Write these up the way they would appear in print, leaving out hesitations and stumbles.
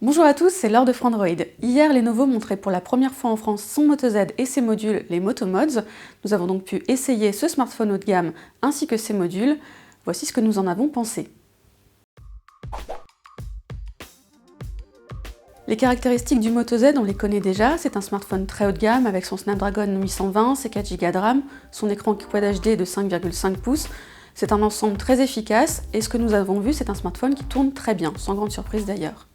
Bonjour à tous, c'est Laure de Frandroid. Hier, Lenovo montrait pour la première fois en France son Moto Z et ses modules, les Moto Mods. Nous avons donc pu essayer ce smartphone haut de gamme ainsi que ses modules. Voici ce que nous en avons pensé. Les caractéristiques du Moto Z, on les connaît déjà. C'est un smartphone très haut de gamme avec son Snapdragon 820, ses 4 Go de RAM, son écran Quad HD de 5,5 pouces. C'est un ensemble très efficace et ce que nous avons vu, c'est un smartphone qui tourne très bien, sans grande surprise d'ailleurs.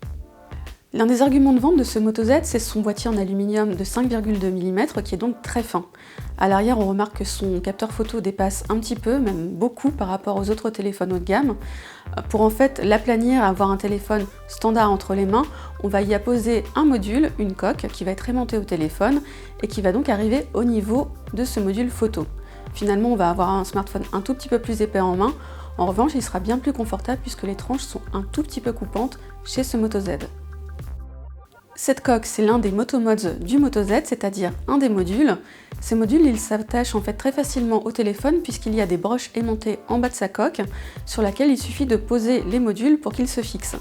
L'un des arguments de vente de ce Moto Z, c'est son boîtier en aluminium de 5,2 mm qui est donc très fin. À l'arrière, on remarque que son capteur photo dépasse un petit peu, même beaucoup par rapport aux autres téléphones haut de gamme. Pour en fait l'aplanir, avoir un téléphone standard entre les mains, on va y apposer un module, une coque, qui va être aimantée au téléphone et qui va donc arriver au niveau de ce module photo. Finalement, on va avoir un smartphone un tout petit peu plus épais en main. En revanche, il sera bien plus confortable puisque les tranches sont un tout petit peu coupantes chez ce Moto Z. Cette coque, c'est l'un des Moto Mods du Moto Z, c'est-à-dire un des modules. Ces modules, ils s'attachent en fait très facilement au téléphone puisqu'il y a des broches aimantées en bas de sa coque sur laquelle il suffit de poser les modules pour qu'ils se fixent.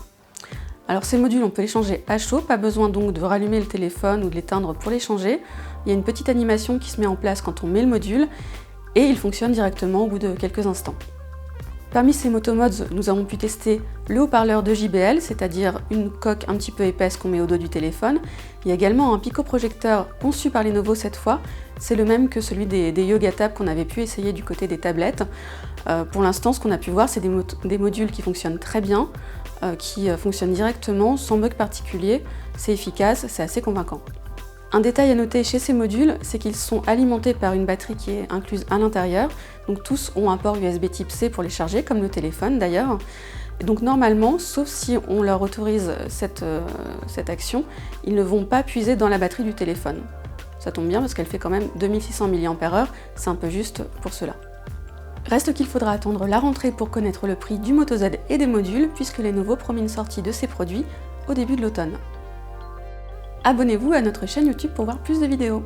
Alors ces modules, on peut les changer à chaud, pas besoin donc de rallumer le téléphone ou de l'éteindre pour les changer. Il y a une petite animation qui se met en place quand on met le module et il fonctionne directement au bout de quelques instants. Parmi ces Moto Mods, nous avons pu tester le haut-parleur de JBL, c'est-à-dire une coque un petit peu épaisse qu'on met au dos du téléphone. Il y a également un picoprojecteur conçu par Lenovo cette fois. C'est le même que celui des Yoga Tab qu'on avait pu essayer du côté des tablettes. Pour l'instant, ce qu'on a pu voir, c'est des modules qui fonctionnent très bien, qui fonctionnent directement, sans bug particulier. C'est efficace, c'est assez convaincant. Un détail à noter chez ces modules, c'est qu'ils sont alimentés par une batterie qui est incluse à l'intérieur. Donc tous ont un port USB type C pour les charger, comme le téléphone d'ailleurs. Donc normalement, sauf si on leur autorise cette action, ils ne vont pas puiser dans la batterie du téléphone. Ça tombe bien parce qu'elle fait quand même 2600 mAh, c'est un peu juste pour cela. Reste qu'il faudra attendre la rentrée pour connaître le prix du Moto Z et des modules, puisque Lenovo promet une sortie de ces produits au début de l'automne. Abonnez-vous à notre chaîne YouTube pour voir plus de vidéos.